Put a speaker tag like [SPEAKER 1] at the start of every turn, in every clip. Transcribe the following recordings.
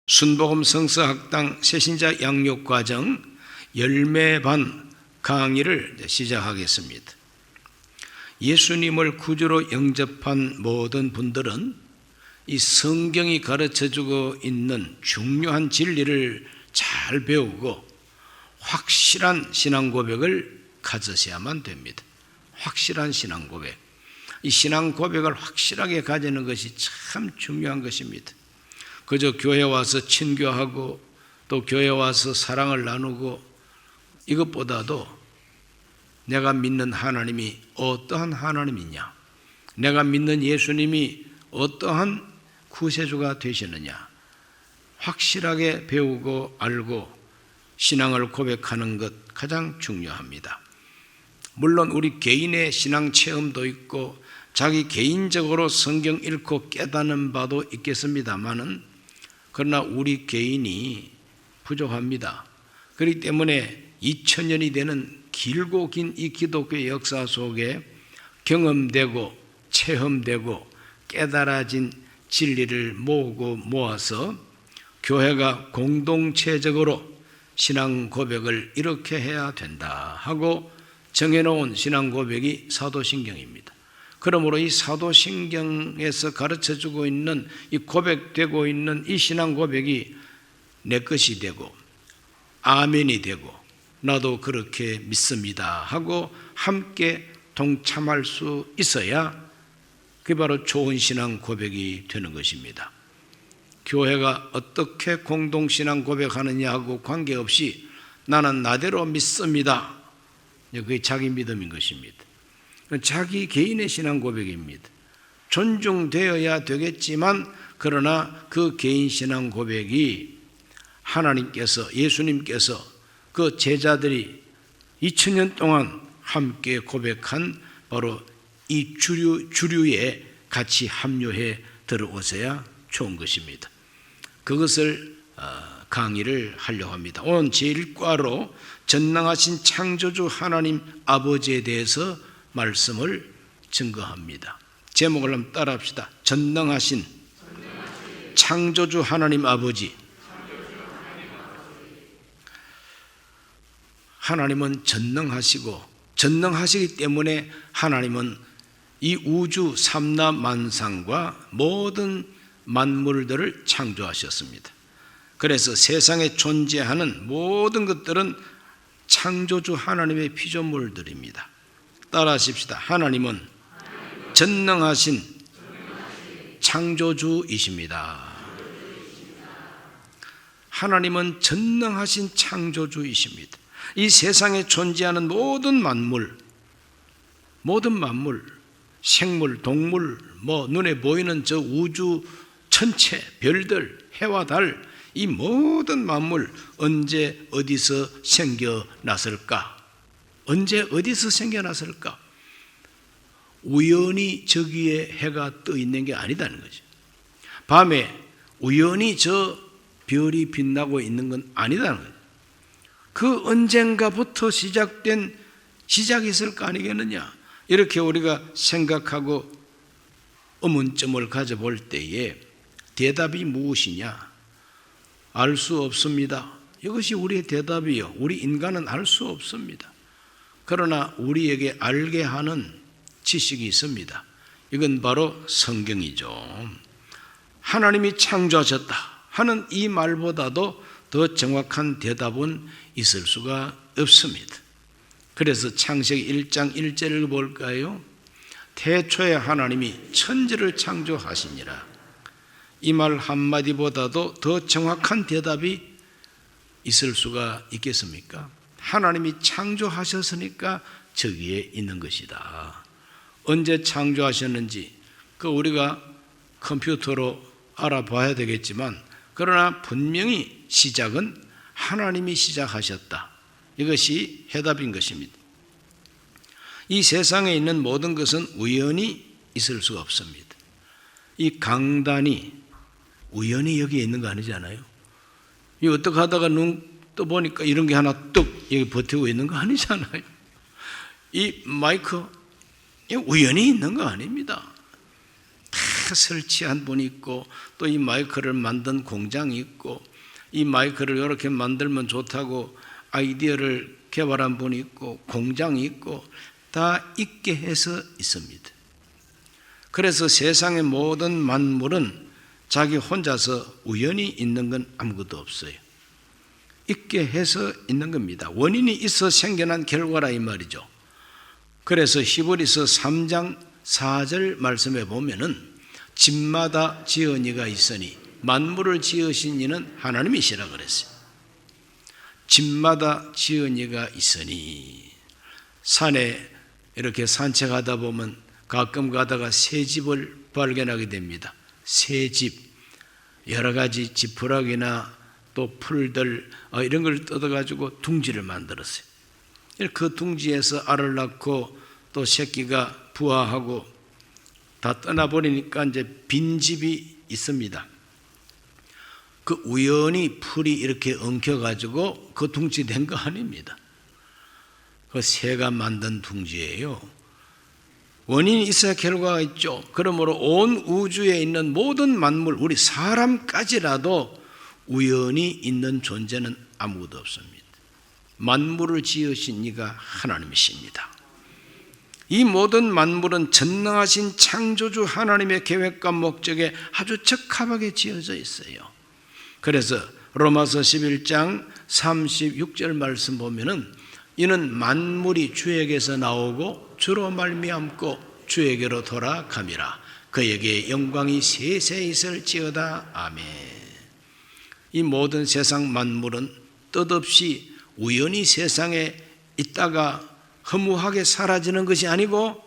[SPEAKER 1] 순복음 성서학당 새신자 양육과정 열매반 강의를 시작하겠습니다. 예수님을 구주로 영접한 모든 분들은 이 성경이 가르쳐주고 있는 중요한 진리를 잘 배우고 확실한 신앙 고백을 가지셔야만 됩니다. 확실한 신앙 고백. 이 신앙 고백을 확실하게 가지는 것이 참 중요한 것입니다. 그저 교회 와서 친교하고 또 교회 와서 사랑을 나누고 이것보다도 내가 믿는 하나님이 어떠한 하나님이냐, 내가 믿는 예수님이 어떠한 구세주가 되시느냐 확실하게 배우고 알고 신앙을 고백하는 것 가장 중요합니다. 물론 우리 개인의 신앙 체험도 있고 자기 개인적으로 성경 읽고 깨닫는 바도 있겠습니다마는 그러나 우리 개인이 부족합니다. 그렇기 때문에 2000년이 되는 길고 긴 이 기독교의 역사 속에 경험되고 체험되고 깨달아진 진리를 모으고 모아서 교회가 공동체적으로 신앙 고백을 이렇게 해야 된다 하고 정해놓은 신앙 고백이 사도신경입니다. 그러므로 이 사도신경에서 가르쳐주고 있는 이 고백되고 있는 이 신앙 고백이 내 것이 되고 아멘이 되고 나도 그렇게 믿습니다 하고 함께 동참할 수 있어야 그게 바로 좋은 신앙 고백이 되는 것입니다. 교회가 어떻게 공동신앙 고백하느냐 하고 관계없이 나는 나대로 믿습니다. 그게 자기 믿음인 것입니다. 자기 개인의 신앙 고백입니다. 존중되어야 되겠지만 그러나 그 개인 신앙 고백이 하나님께서 예수님께서 그 제자들이 2000년 동안 함께 고백한 바로 이 주류에 같이 합류해 들어오셔야 좋은 것입니다. 그것을 강의를 하려고 합니다. 오늘 제1과로 전능하신 창조주 하나님 아버지에 대해서 말씀을 증거합니다. 제목을 한번 따라합시다. 전능하신 창조주 하나님 아버지. 하나님은 전능하시고 전능하시기 때문에 하나님은 이 우주 삼라만상과 모든 만물들을 창조하셨습니다. 그래서 세상에 존재하는 모든 것들은 창조주 하나님의 피조물들입니다. 따라하십시다. 하나님은 전능하신 창조주이십니다. 하나님은 전능하신 창조주이십니다. 이 세상에 존재하는 모든 만물, 생물, 동물, 눈에 보이는 저 우주 천체, 별들, 해와 달, 이 모든 만물 언제 어디서 생겨났을까? 언제 어디서 생겨났을까? 우연히 저기에 해가 떠 있는 게 아니다는 거죠. 밤에 우연히 저 별이 빛나고 있는 건 아니다는 거죠. 그 언젠가부터 시작된 시작이 있을 거 아니겠느냐? 이렇게 우리가 생각하고 의문점을 가져볼 때에 대답이 무엇이냐? 알 수 없습니다. 이것이 우리의 대답이요. 우리 인간은 알 수 없습니다. 그러나 우리에게 알게 하는 지식이 있습니다. 이건 바로 성경이죠. 하나님이 창조하셨다 하는 이 말보다도 더 정확한 대답은 있을 수가 없습니다. 그래서 창세기 1장 1절을 볼까요? 태초에 하나님이 천지를 창조하시니라. 이 말 한마디보다도 더 정확한 대답이 있을 수가 있겠습니까? 하나님이 창조하셨으니까 저기에 있는 것이다. 언제 창조하셨는지 그 우리가 컴퓨터로 알아봐야 되겠지만 그러나 분명히 시작은 하나님이 시작하셨다. 이것이 해답인 것입니다. 이 세상에 있는 모든 것은 우연히 있을 수가 없습니다. 이 강단이 우연히 여기에 있는 거 아니잖아요. 이 어떻게 하다가 눈 떠보니까 이런 게 하나 뚝 여기 버티고 있는 거 아니잖아요. 이 마이크 우연히 있는 거 아닙니다. 다 설치한 분이 있고, 또 이 마이크를 만든 공장이 있고, 이 마이크를 이렇게 만들면 좋다고 아이디어를 개발한 분이 있고, 공장이 있고, 다 있게 해서 있습니다. 그래서 세상의 모든 만물은 자기 혼자서 우연히 있는 건 아무것도 없어요. 있게 해서 있는 겁니다. 원인이 있어 생겨난 결과라 이 말이죠. 그래서 히브리서 3장 4절 말씀에 보면은 집마다 지은 이가 있으니 만물을 지으신 이는 하나님이시라 그랬어요. 집마다 지은 이가 있으니, 산에 이렇게 산책하다 보면 가끔 가다가 새 집을 발견하게 됩니다. 새 집, 여러 가지 지푸라기나 또 풀들 이런 걸 뜯어가지고 둥지를 만들었어요. 그 둥지에서 알을 낳고 또 새끼가 부화하고 다 떠나버리니까 이제 빈 집이 있습니다. 그 우연히 풀이 이렇게 엉켜가지고 그 둥지 된 거 아닙니다. 그 새가 만든 둥지예요. 원인이 있어야 결과가 있죠. 그러므로 온 우주에 있는 모든 만물, 우리 사람까지라도 우연히 있는 존재는 아무것도 없습니다. 만물을 지으신 이가 하나님이십니다. 이 모든 만물은 전능하신 창조주 하나님의 계획과 목적에 아주 적합하게 지어져 있어요. 그래서 로마서 11장 36절 말씀 보면은 이는 만물이 주에게서 나오고 주로 말미암고 주에게로 돌아감이라. 그에게 영광이 세세 있을지어다. 아멘. 이 모든 세상 만물은 뜻없이 우연히 세상에 있다가 허무하게 사라지는 것이 아니고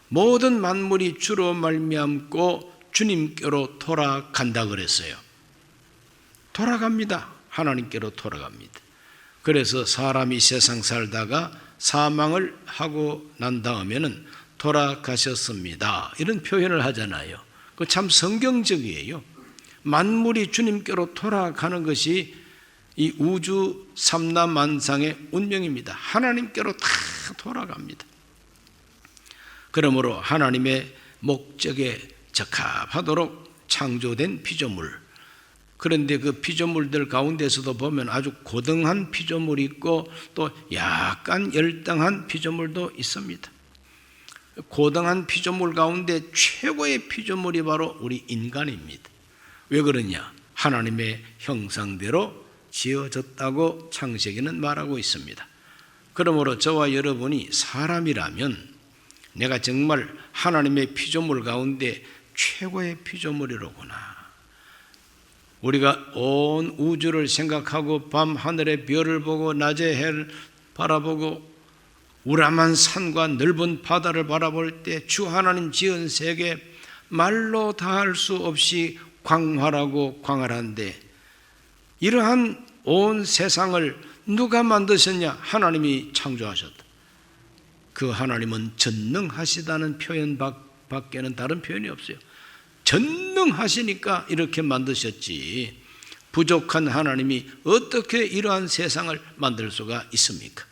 [SPEAKER 1] 모든 만물이 주로 말미암고 주님께로 돌아간다 그랬어요. 돌아갑니다. 하나님께로 돌아갑니다. 그래서 사람이 세상 살다가 사망을 하고 난 다음에는 돌아가셨습니다. 이런 표현을 하잖아요. 그 참 성경적이에요. 만물이 주님께로 돌아가는 것이 이 우주 삼라만상의 운명입니다. 하나님께로 다 돌아갑니다. 그러므로 하나님의 목적에 적합하도록 창조된 피조물, 그런데 그 피조물들 가운데서도 보면 아주 고등한 피조물이 있고 또 약간 열등한 피조물도 있습니다. 고등한 피조물 가운데 최고의 피조물이 바로 우리 인간입니다. 왜 그러냐? 하나님의 형상대로 지어졌다고 창세기는 말하고 있습니다. 그러므로 저와 여러분이 사람이라면 내가 정말 하나님의 피조물 가운데 최고의 피조물이로구나. 우리가 온 우주를 생각하고 밤 하늘의 별을 보고 낮에 해를 바라보고 우람한 산과 넓은 바다를 바라볼 때 주 하나님 지은 세계 말로 다할 수 없이 광활하고 광활한데, 이러한 온 세상을 누가 만드셨냐? 하나님이 창조하셨다. 그 하나님은 전능하시다는 표현 밖에는 다른 표현이 없어요. 전능하시니까 이렇게 만드셨지, 부족한 하나님이 어떻게 이러한 세상을 만들 수가 있습니까?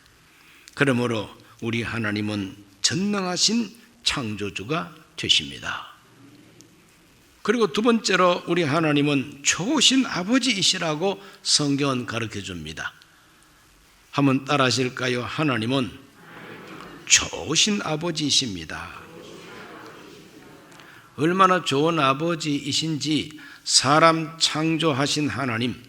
[SPEAKER 1] 그러므로 우리 하나님은 전능하신 창조주가 되십니다. 그리고 두 번째로 우리 하나님은 좋으신 아버지이시라고 성경은 가르쳐 줍니다. 한번 따라 하실까요? 하나님은 좋으신 아버지이십니다. 얼마나 좋은 아버지이신지 사람 창조하신 하나님,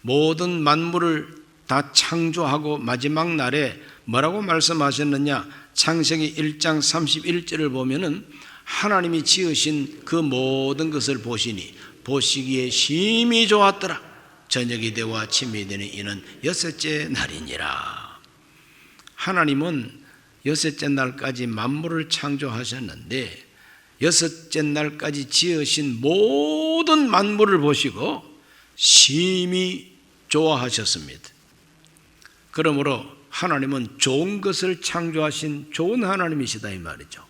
[SPEAKER 1] 모든 만물을 다 창조하고 마지막 날에 뭐라고 말씀하셨느냐? 창세기 1장 31절을 보면은 하나님이 지으신 그 모든 것을 보시니 보시기에 심히 좋았더라. 저녁이 되고 아침이 되니 이는 여섯째 날이니라. 하나님은 여섯째 날까지 만물을 창조하셨는데 여섯째 날까지 지으신 모든 만물을 보시고 심히 좋아하셨습니다. 그러므로 하나님은 좋은 것을 창조하신 좋은 하나님이시다 이 말이죠.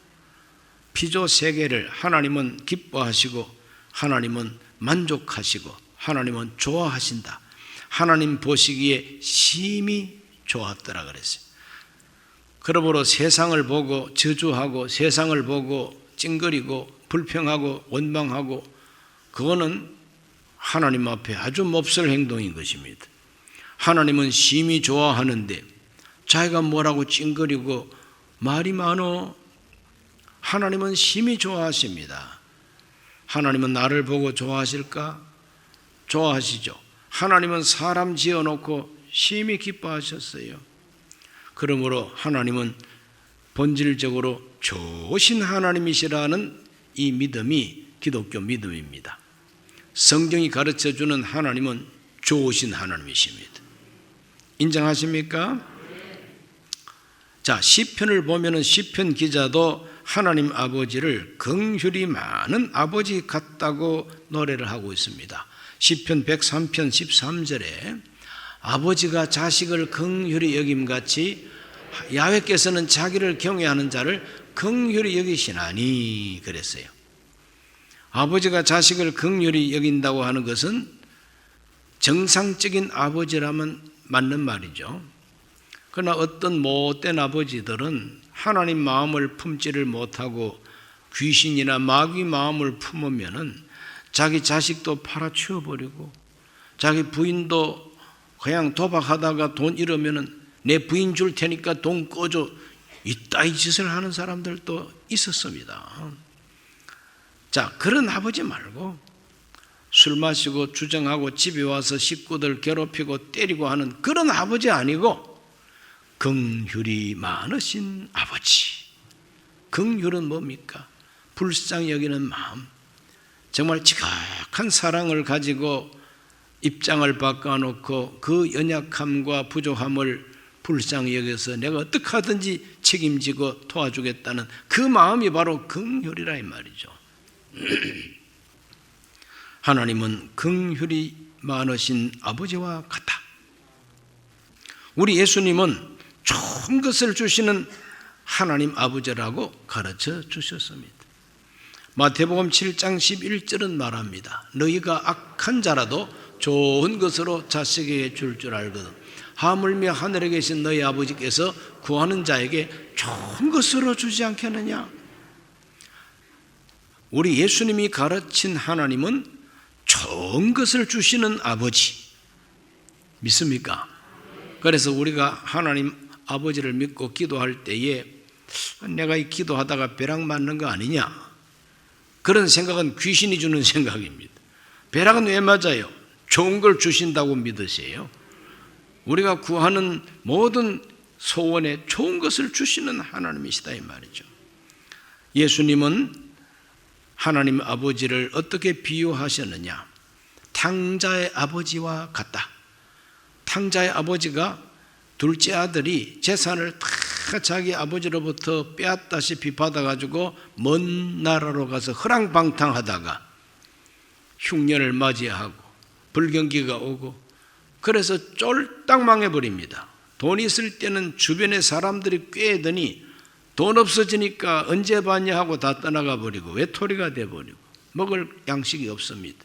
[SPEAKER 1] 피조 세계를 하나님은 기뻐하시고 하나님은 만족하시고 하나님은 좋아하신다. 하나님 보시기에 심히 좋았더라 그랬어요. 그러므로 세상을 보고 저주하고 세상을 보고 찡그리고 불평하고 원망하고 그거는 하나님 앞에 아주 몹쓸 행동인 것입니다. 하나님은 심히 좋아하는데 자기가 뭐라고 찡그리고 말이 많어. 하나님은 심히 좋아하십니다. 하나님은 나를 보고 좋아하실까? 좋아하시죠. 하나님은 사람 지어놓고 심히 기뻐하셨어요. 그러므로 하나님은 본질적으로 좋으신 하나님이시라는 이 믿음이 기독교 믿음입니다. 성경이 가르쳐주는 하나님은 좋으신 하나님이십니다. 인정하십니까? 자, 시편을 보면은 시편 기자도 하나님 아버지를 긍휼이 많은 아버지 같다고 노래를 하고 있습니다. 시편 103편 13절에 아버지가 자식을 긍휼히 여김같이 야훼께서는 자기를 경외하는 자를 긍휼히 여기시나니 그랬어요. 아버지가 자식을 긍휼히 여긴다고 하는 것은 정상적인 아버지라면 맞는 말이죠. 그러나 어떤 못된 아버지들은 하나님 마음을 품지를 못하고 귀신이나 마귀 마음을 품으면은 자기 자식도 팔아치워버리고 자기 부인도 그냥 도박하다가 돈 잃으면은 내 부인 줄 테니까 돈 꺼줘, 이따위 짓을 하는 사람들도 있었습니다. 자, 그런 아버지 말고 술 마시고 주정하고 집에 와서 식구들 괴롭히고 때리고 하는 그런 아버지 아니고 긍휼이 많으신 아버지. 긍휼은 뭡니까? 불쌍히 여기는 마음, 정말 지극한 사랑을 가지고 입장을 바꿔놓고 그 연약함과 부족함을 불쌍히 여겨서 내가 어떻게 하든지 책임지고 도와주겠다는 그 마음이 바로 긍휼이라 이 말이죠. 하나님은 긍휼이 많으신 아버지와 같다. 우리 예수님은 좋은 것을 주시는 하나님 아버지라고 가르쳐 주셨습니다. 마태복음 7장 11절은 말합니다. 너희가 악한 자라도 좋은 것으로 자식에게 줄 줄 알거든 하물며 하늘에 계신 너희 아버지께서 구하는 자에게 좋은 것으로 주지 않겠느냐. 우리 예수님이 가르친 하나님은 좋은 것을 주시는 아버지 믿습니까? 그래서 우리가 하나님 아버지를 믿고 기도할 때에 내가 이 기도하다가 벼락 맞는 거 아니냐, 그런 생각은 귀신이 주는 생각입니다. 벼락은 왜 맞아요? 좋은 걸 주신다고 믿으세요. 우리가 구하는 모든 소원에 좋은 것을 주시는 하나님이시다 이 말이죠. 예수님은 하나님 아버지를 어떻게 비유하셨느냐? 탕자의 아버지와 같다. 탕자의 아버지가 둘째 아들이 재산을 다 자기 아버지로부터 빼앗다시피 받아가지고 먼 나라로 가서 허랑방탕하다가 흉년을 맞이하고 불경기가 오고 그래서 쫄딱 망해버립니다. 돈 있을 때는 주변의 사람들이 꾀더니 돈 없어지니까 언제 받냐 하고 다 떠나가 버리고 외톨이가 돼버리고 먹을 양식이 없습니다.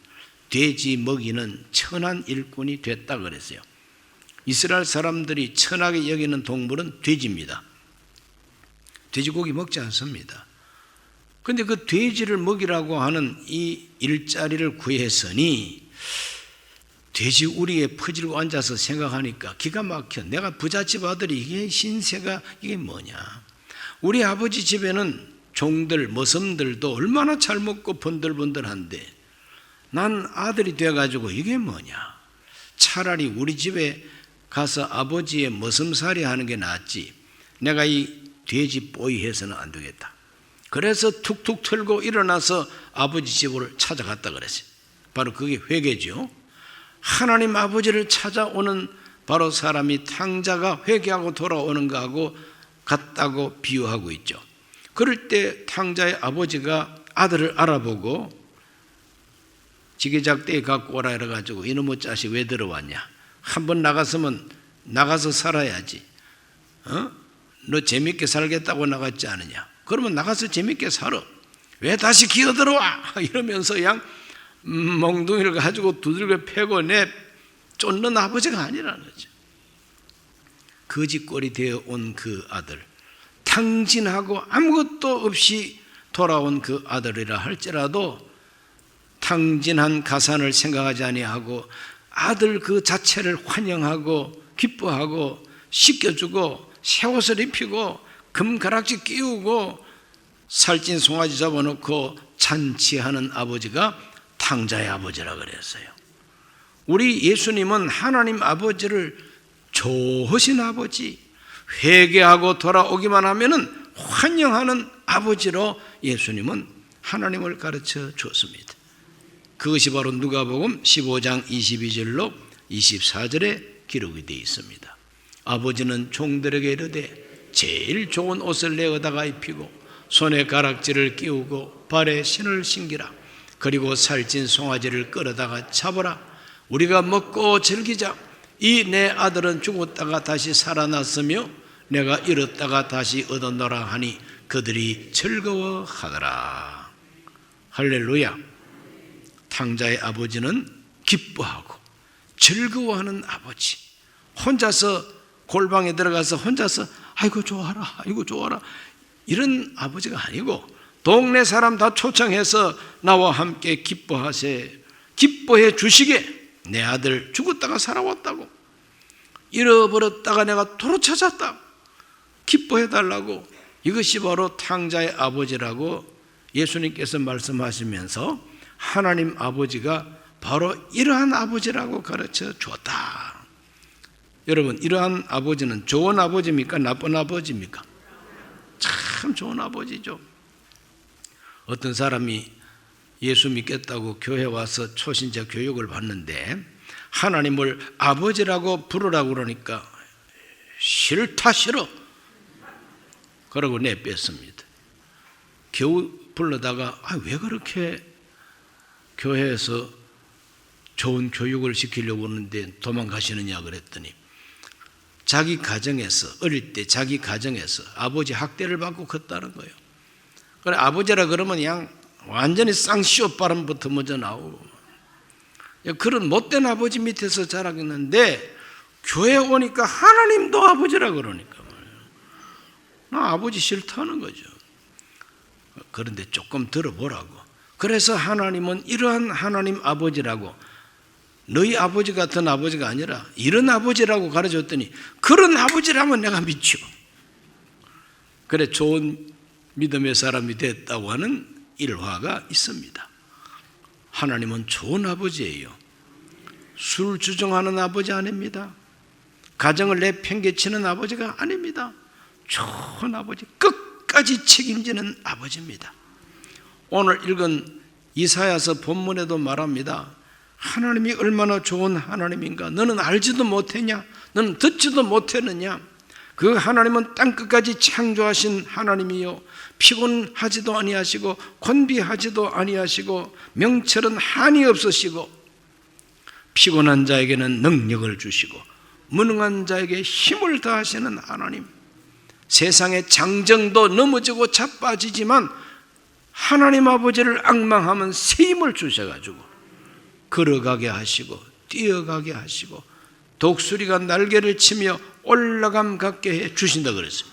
[SPEAKER 1] 돼지 먹이는 천한 일꾼이 됐다 그랬어요. 이스라엘 사람들이 천하게 여기는 동물은 돼지입니다. 돼지고기 먹지 않습니다. 그런데 그 돼지를 먹이라고 하는 이 일자리를 구했으니 돼지 우리에 퍼질고 앉아서 생각하니까 기가 막혀. 내가 부잣집 아들이 이게 신세가 이게 뭐냐. 우리 아버지 집에는 종들 머슴들도 얼마나 잘 먹고 번들번들한데 난 아들이 돼가지고 이게 뭐냐. 차라리 우리 집에 가서 아버지의 머슴살이 하는 게 낫지. 내가 이 돼지 뽀이 해서는 안 되겠다. 그래서 툭툭 털고 일어나서 아버지 집으로 찾아갔다 그랬어요. 바로 그게 회개죠. 하나님 아버지를 찾아오는 바로 사람이 탕자가 회개하고 돌아오는 거하고 같다고 비유하고 있죠. 그럴 때 탕자의 아버지가 아들을 알아보고 지게작대에 갖고 오라 이래가지고 이놈의 자식 왜 들어왔냐. 한번 나갔으면 나가서 살아야지. 너 재밌게 살겠다고 나갔지 않느냐. 그러면 나가서 재밌게 살아. 왜 다시 기어들어와 이러면서 그냥 멍둥이를 가지고 두들겨 패고 내 쫓는 아버지가 아니라는 거죠. 거지꼴이 되어 온 그 아들, 탕진하고 아무것도 없이 돌아온 그 아들이라 할지라도 탕진한 가산을 생각하지 아니하고 아들 그 자체를 환영하고 기뻐하고 씻겨주고 새 옷을 입히고 금가락지 끼우고 살찐 송아지 잡아놓고 잔치하는 아버지가 탕자의 아버지라 그랬어요. 우리 예수님은 하나님 아버지를 좋으신 아버지, 회개하고 돌아오기만 하면은 환영하는 아버지로 예수님은 하나님을 가르쳐 주었습니다. 그것이 바로 누가복음 15장 22절로 24절에 기록이 되어 있습니다. 아버지는 종들에게 이르되 제일 좋은 옷을 내어다가 입히고 손에 가락지를 끼우고 발에 신을 신기라. 그리고 살찐 송아지를 끌어다가 잡으라. 우리가 먹고 즐기자. 이 내 아들은 죽었다가 다시 살아났으며 내가 잃었다가 다시 얻었노라 하니 그들이 즐거워하더라. 할렐루야. 탕자의 아버지는 기뻐하고 즐거워하는 아버지. 혼자서 골방에 들어가서 혼자서 아이고 좋아라, 아이고 좋아라, 이런 아버지가 아니고 동네 사람 다 초청해서 나와 함께 기뻐하세, 기뻐해 주시게. 내 아들 죽었다가 살아왔다고, 잃어버렸다가 내가 도로 찾았다, 기뻐해 달라고. 이것이 바로 탕자의 아버지라고 예수님께서 말씀하시면서 하나님 아버지가 바로 이러한 아버지라고 가르쳐 주었다. 여러분, 이러한 아버지는 좋은 아버지입니까? 나쁜 아버지입니까? 참 좋은 아버지죠. 어떤 사람이 예수 믿겠다고 교회 와서 초신자 교육을 받는데 하나님을 아버지라고 부르라고 그러니까 싫다, 싫어, 그러고 내뺐습니다. 겨우 불러다가 왜 그렇게 교회에서 좋은 교육을 시키려고 하는데 도망가시느냐 그랬더니 자기 가정에서, 어릴 때 자기 가정에서 아버지 학대를 받고 컸다는 거예요. 그래, 아버지라 그러면 그냥 완전히 쌍시옷 발음부터 먼저 나오고 그런 못된 아버지 밑에서 자라겠는데 교회 오니까 하나님도 아버지라 그러니까 나 아버지 싫다는 거죠. 그런데 조금 들어보라고. 그래서 하나님은 이러한 하나님 아버지라고, 너희 아버지 같은 아버지가 아니라 이런 아버지라고 가르쳤더니 그런 아버지라면 내가 믿죠. 그래, 좋은 믿음의 사람이 됐다고 하는 일화가 있습니다. 하나님은 좋은 아버지예요. 술 주정하는 아버지 아닙니다. 가정을 내팽개치는 아버지가 아닙니다. 좋은 아버지, 끝까지 책임지는 아버지입니다. 오늘 읽은 이사야서 본문에도 말합니다. 하나님이 얼마나 좋은 하나님인가. 너는 알지도 못했냐? 너는 듣지도 못했느냐? 그 하나님은 땅끝까지 창조하신 하나님이요, 피곤하지도 아니하시고 곤비하지도 아니하시고 명철은 한이 없으시고 피곤한 자에게는 능력을 주시고 무능한 자에게 힘을 다하시는 하나님. 세상의 장정도 넘어지고 자빠지지만 하나님 아버지를 앙망하면 새 힘을 주셔가지고 걸어가게 하시고 뛰어가게 하시고 독수리가 날개를 치며 올라감 갖게 해 주신다 그랬어요.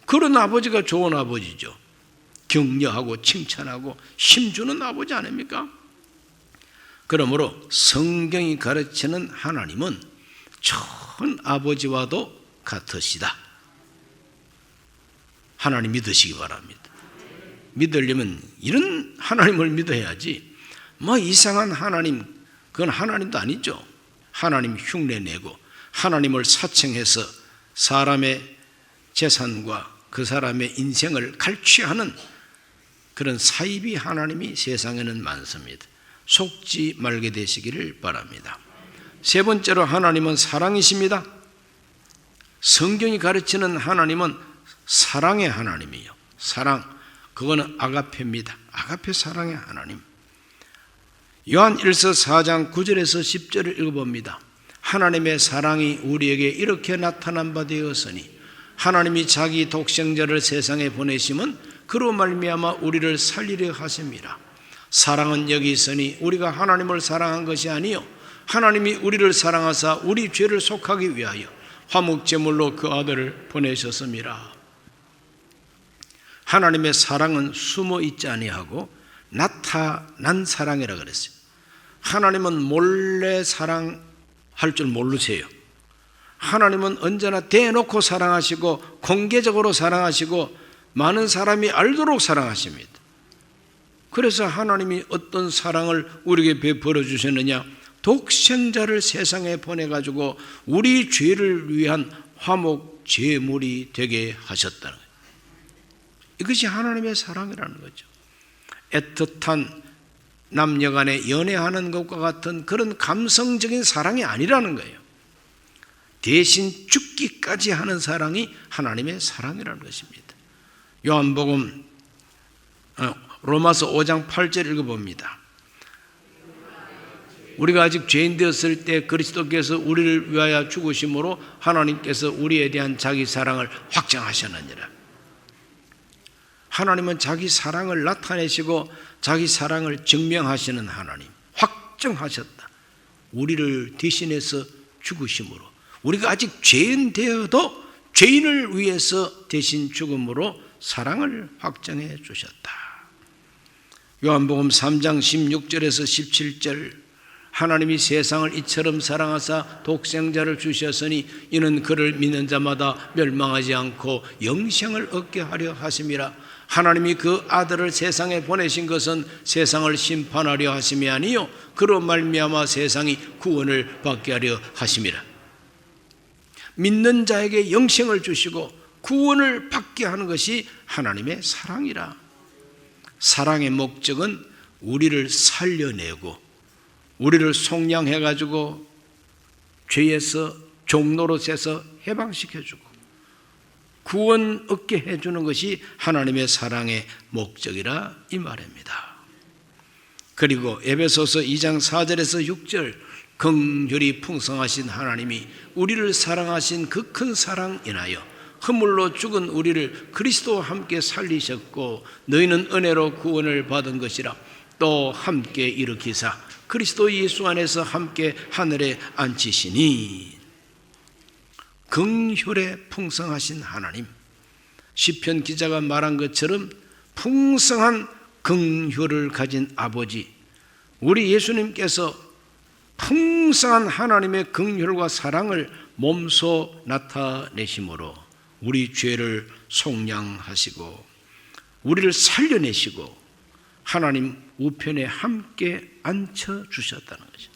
[SPEAKER 1] 그런 아버지가 좋은 아버지죠. 격려하고 칭찬하고 힘주는 아버지 아닙니까? 그러므로 성경이 가르치는 하나님은 좋은 아버지와도 같으시다. 하나님 믿으시기 바랍니다. 믿으려면 이런 하나님을 믿어야지 뭐 이상한 하나님, 그건 하나님도 아니죠. 하나님 흉내내고 하나님을 사칭해서 사람의 재산과 그 사람의 인생을 갈취하는 그런 사이비 하나님이 세상에는 많습니다. 속지 말게 되시기를 바랍니다. 세 번째로 하나님은 사랑이십니다. 성경이 가르치는 하나님은 사랑의 하나님이에요. 사랑, 그거는 아가페입니다. 아가페, 사랑의 하나님. 요한 1서 4장 9절에서 10절을 읽어봅니다. 하나님의 사랑이 우리에게 이렇게 나타난 바 되었으니 하나님이 자기 독생자를 세상에 보내심은 그로 말미암아 우리를 살리려 하심이라. 사랑은 여기 있으니 우리가 하나님을 사랑한 것이 아니요 하나님이 우리를 사랑하사 우리 죄를 속하기 위하여 화목제물로 그 아들을 보내셨음이라. 하나님의 사랑은 숨어 있지 아니하고 나타난 사랑이라 그랬어요. 하나님은 몰래 사랑할 줄 모르세요. 하나님은 언제나 대놓고 사랑하시고 공개적으로 사랑하시고 많은 사람이 알도록 사랑하십니다. 그래서 하나님이 어떤 사랑을 우리에게 베풀어 주셨느냐? 독생자를 세상에 보내가지고 우리 죄를 위한 화목 제물이 되게 하셨다는 거예요. 이것이 하나님의 사랑이라는 거죠. 애틋한 남녀간에 연애하는 것과 같은 그런 감성적인 사랑이 아니라는 거예요. 대신 죽기까지 하는 사랑이 하나님의 사랑이라는 것입니다. 요한복음 로마서 5장 8절 읽어봅니다. 우리가 아직 죄인 되었을 때 그리스도께서 우리를 위하여 죽으심으로 하나님께서 우리에 대한 자기 사랑을 확정하셨느니라. 하나님은 자기 사랑을 나타내시고 자기 사랑을 증명하시는 하나님, 확정하셨다. 우리를 대신해서 죽으심으로, 우리가 아직 죄인 되어도 죄인을 위해서 대신 죽음으로 사랑을 확정해 주셨다. 요한복음 3장 16절에서 17절, 하나님이 세상을 이처럼 사랑하사 독생자를 주셨으니 이는 그를 믿는 자마다 멸망하지 않고 영생을 얻게 하려 하심이라. 하나님이 그 아들을 세상에 보내신 것은 세상을 심판하려 하심이 아니요 그로 말미암아 세상이 구원을 받게 하려 하심이라. 믿는 자에게 영생을 주시고 구원을 받게 하는 것이 하나님의 사랑이라. 사랑의 목적은 우리를 살려내고 우리를 속량해가지고 죄에서 종노릇에서 해방시켜주고 구원 얻게 해주는 것이 하나님의 사랑의 목적이라 이 말입니다. 그리고 에베소서 2장 4절에서 6절, 긍휼이 풍성하신 하나님이 우리를 사랑하신 그 큰 사랑 인하여 허물로 죽은 우리를 그리스도와 함께 살리셨고 너희는 은혜로 구원을 받은 것이라. 또 함께 일으키사 그리스도 예수 안에서 함께 하늘에 앉히시니. 긍휼에 풍성하신 하나님, 시편 기자가 말한 것처럼 풍성한 긍휼을 가진 아버지, 우리 예수님께서 풍성한 하나님의 긍휼과 사랑을 몸소 나타내심으로 우리 죄를 속량하시고 우리를 살려내시고 하나님 우편에 함께 앉혀주셨다는 거죠.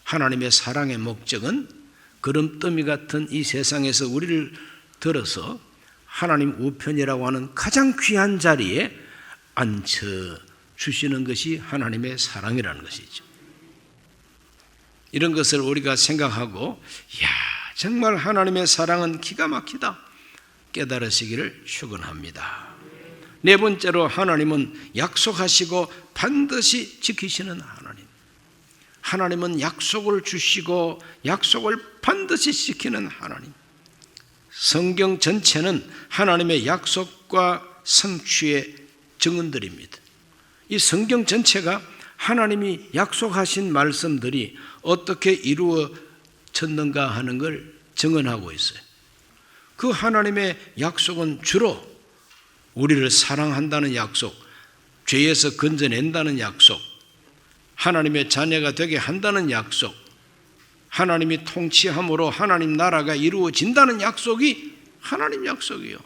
[SPEAKER 1] 하나님의 사랑의 목적은 구름더미 같은 이 세상에서 우리를 들어서 하나님 우편이라고 하는 가장 귀한 자리에 앉혀주시는 것이 하나님의 사랑이라는 것이죠. 이런 것을 우리가 생각하고 정말 하나님의 사랑은 기가 막히다 깨달으시기를 축원합니다. 네 번째로 하나님은 약속하시고 반드시 지키시는 하나님. 하나님은 약속을 주시고 약속을 반드시 지키는 하나님. 성경 전체는 하나님의 약속과 성취의 증언들입니다. 이 성경 전체가 하나님이 약속하신 말씀들이 어떻게 이루어졌는가 하는 걸 증언하고 있어요. 그 하나님의 약속은 주로 우리를 사랑한다는 약속, 죄에서 건져낸다는 약속, 하나님의 자녀가 되게 한다는 약속, 하나님이 통치함으로 하나님 나라가 이루어진다는 약속이 하나님 약속이에요.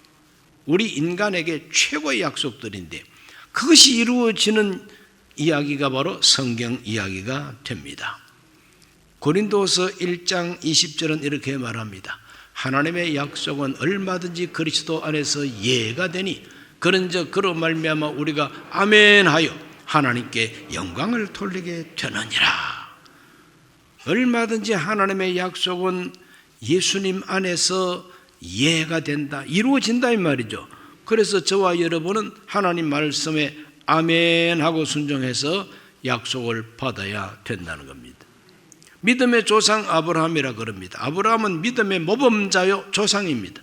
[SPEAKER 1] 우리 인간에게 최고의 약속들인데 그것이 이루어지는 이야기가 바로 성경 이야기가 됩니다. 고린도서 1장 20절은 이렇게 말합니다. 하나님의 약속은 얼마든지 그리스도 안에서 예가 되니 그런즉 그로 말미암아 우리가 아멘하여 하나님께 영광을 돌리게 되느니라. 얼마든지 하나님의 약속은 예수님 안에서 예가 된다, 이루어진다 이 말이죠. 그래서 저와 여러분은 하나님 말씀에 아멘하고 순종해서 약속을 받아야 된다는 겁니다. 믿음의 조상 아브라함이라 그럽니다. 아브라함은 믿음의 모범자요 조상입니다.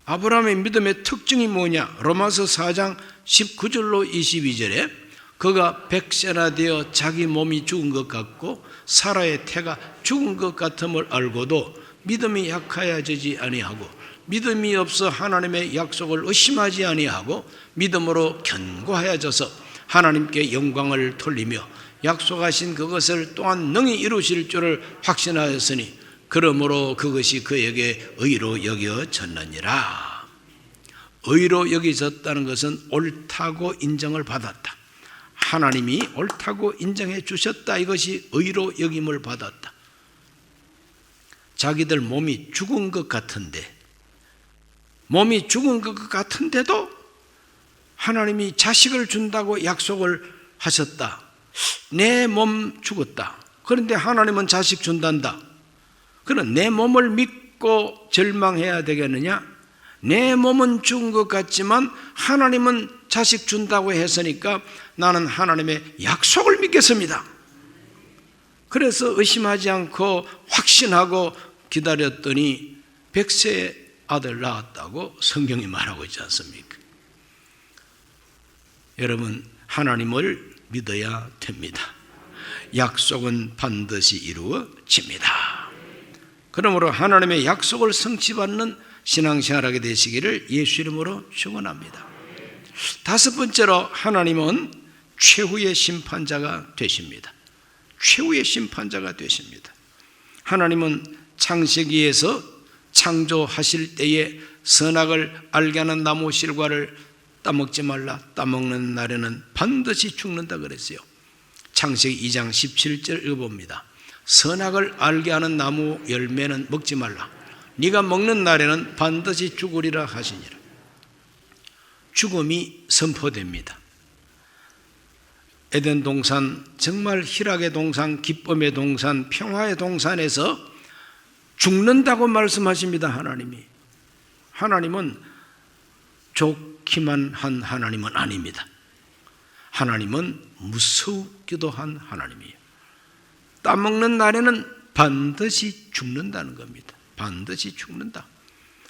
[SPEAKER 1] 아브라함의 믿음의 특징이 뭐냐? 로마서 4장 19절로 22절에 그가 100세나 되어 자기 몸이 죽은 것 같고 사라의 태가 죽은 것 같음을 알고도 믿음이 약하여지지 아니하고 믿음이 없어 하나님의 약속을 의심하지 아니하고 믿음으로 견고하여져서 하나님께 영광을 돌리며 약속하신 그것을 또한 능히 이루실 줄을 확신하였으니 그러므로 그것이 그에게 의로 여겨졌느니라. 의로 여겨졌다는 것은 옳다고 인정을 받았다. 하나님이 옳다고 인정해 주셨다. 이것이 의로 여김을 받았다. 자기들 몸이 죽은 것 같은데도 하나님이 자식을 준다고 약속을 하셨다. 내 몸 죽었다. 그런데 하나님은 자식 준단다. 그럼 내 몸을 믿고 절망해야 되겠느냐? 내 몸은 죽은 것 같지만 하나님은 자식 준다고 했으니까 나는 하나님의 약속을 믿겠습니다. 그래서 의심하지 않고 확신하고 기다렸더니 100세 아들 낳았다고 성경이 말하고 있지 않습니까? 여러분, 하나님을 믿어야 됩니다. 약속은 반드시 이루어집니다. 그러므로 하나님의 약속을 성취받는 신앙생활하게 되시기를 예수 이름으로 축원합니다. 다섯 번째로 하나님은 최후의 심판자가 되십니다. 최후의 심판자가 되십니다. 하나님은 창세기에서 창조하실 때에 선악을 알게 하는 나무 실과를 따먹지 말라. 따먹는 날에는 반드시 죽는다 그랬어요. 창세기 2장 17절 읽어봅니다. 선악을 알게 하는 나무 열매는 먹지 말라. 네가 먹는 날에는 반드시 죽으리라 하시니라. 죽음이 선포됩니다. 에덴 동산, 정말 희락의 동산, 기쁨의 동산, 평화의 동산에서 죽는다고 말씀하십니다. 하나님은 좋기만 한 하나님은 아닙니다. 하나님은 무섭기도 한 하나님이에요. 따먹는 날에는 반드시 죽는다는 겁니다. 반드시 죽는다.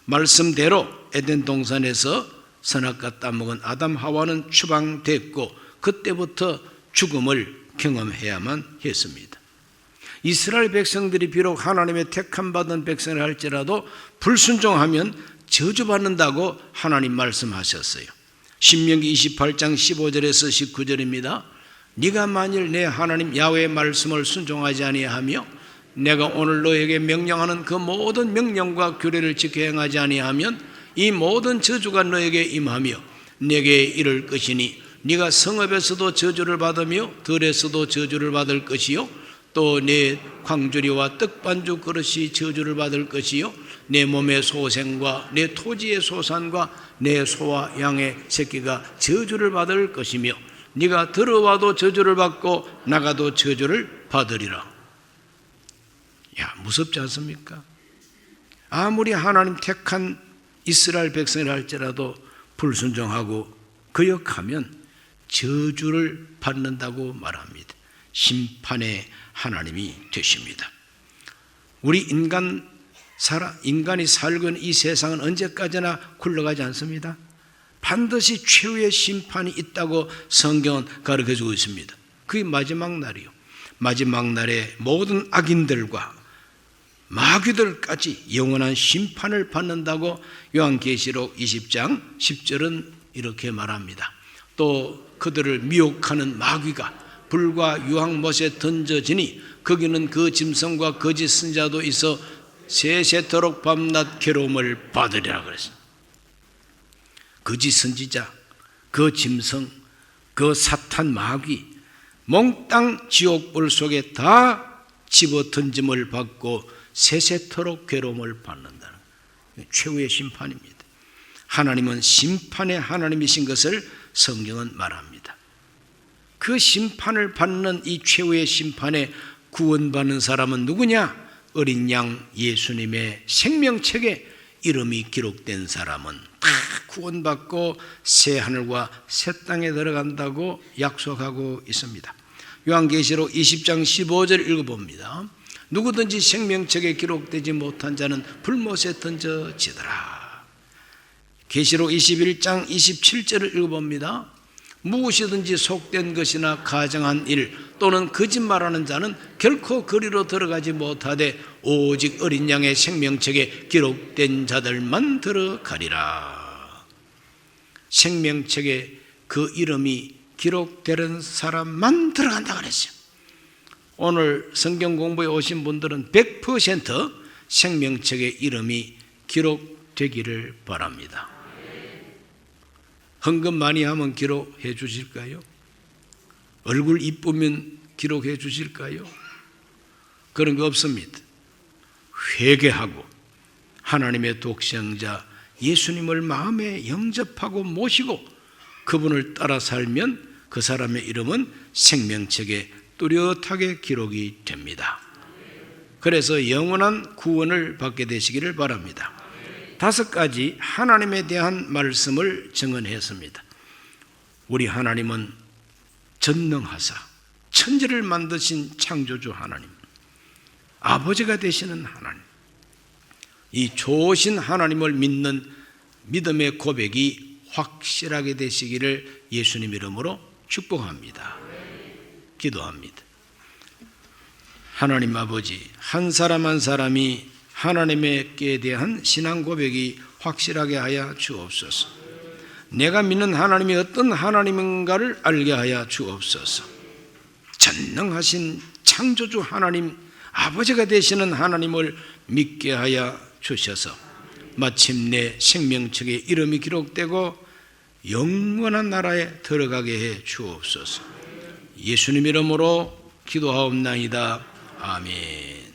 [SPEAKER 1] 말씀대로 에덴 동산에서 선악과 따먹은 아담 하와는 추방됐고 그때부터 죽음을 경험해야만 했습니다. 이스라엘 백성들이 비록 하나님의 택함받은 백성을 할지라도 불순종하면 저주받는다고 하나님 말씀하셨어요. 신명기 28장 15절에서 19절입니다. 네가 만일 내 하나님 야훼의 말씀을 순종하지 아니하며 내가 오늘 너에게 명령하는 그 모든 명령과 규례를 지켜 행하지 아니하면 이 모든 저주가 너에게 임하며 내게 이를 것이니 네가 성읍에서도 저주를 받으며 들에서도 저주를 받을 것이요 또 내 광주리와 떡반죽 그릇이 저주를 받을 것이요 내 몸의 소생과 내 토지의 소산과 내 소와 양의 새끼가 저주를 받을 것이며 네가 들어와도 저주를 받고 나가도 저주를 받으리라. 야, 무섭지 않습니까? 아무리 하나님 택한 이스라엘 백성을 할지라도 불순종하고 거역하면 저주를 받는다고 말합니다. 심판의 하나님이 되십니다. 우리 인간이 살고 있는 이 세상은 언제까지나 굴러가지 않습니다. 반드시 최후의 심판이 있다고 성경은 가르쳐주고 있습니다. 그게 마지막 날이요. 마지막 날에 모든 악인들과 마귀들까지 영원한 심판을 받는다고 요한계시록 20장 10절은 이렇게 말합니다. 또 그들을 미혹하는 마귀가 불과 유황못에 던져지니 거기는 그 짐승과 거짓 선지자도 있어 세세토록 밤낮 괴로움을 받으리라 그랬어요. 거짓 선지자, 그 짐승, 그 사탄 마귀 몽땅 지옥불 속에 다 집어 던짐을 받고 세세토록 괴로움을 받는다는 최후의 심판입니다. 하나님은 심판의 하나님이신 것을 성경은 말합니다. 그 심판을 받는 이 최후의 심판에 구원받는 사람은 누구냐? 어린 양 예수님의 생명책에 이름이 기록된 사람은 다 구원받고 새 하늘과 새 땅에 들어간다고 약속하고 있습니다. 요한계시록 20장 15절 읽어봅니다. 누구든지 생명책에 기록되지 못한 자는 불못에 던져지더라. 계시록 21장 27절을 읽어봅니다. 무엇이든지 속된 것이나 가정한 일 또는 거짓말하는 자는 결코 그리로 들어가지 못하되 오직 어린 양의 생명책에 기록된 자들만 들어가리라. 생명책에 그 이름이 기록되는 사람만 들어간다 그랬어요. 오늘 성경 공부에 오신 분들은 100% 생명책에 이름이 기록되기를 바랍니다. 헌금 많이 하면 기록해 주실까요? 얼굴 이쁘면 기록해 주실까요? 그런 거 없습니다. 회개하고 하나님의 독생자 예수님을 마음에 영접하고 모시고 그분을 따라 살면 그 사람의 이름은 생명책에 뚜렷하게 기록이 됩니다. 그래서 영원한 구원을 받게 되시기를 바랍니다. 5가지 하나님에 대한 말씀을 증언했습니다. 우리 하나님은 전능하사 천지를 만드신 창조주 하나님, 아버지가 되시는 하나님, 이 좋으신 하나님을 믿는 믿음의 고백이 확실하게 되시기를 예수님 이름으로 축복합니다. 기도합니다. 하나님 아버지, 한 사람 한 사람이 하나님께 대한 신앙 고백이 확실하게 하여 주옵소서. 내가 믿는 하나님이 어떤 하나님인가를 알게 하여 주옵소서. 전능하신 창조주 하나님, 아버지가 되시는 하나님을 믿게 하여 주셔서 마침내 생명책에 이름이 기록되고 영원한 나라에 들어가게 해 주옵소서. 예수님 이름으로 기도하옵나이다. 아멘.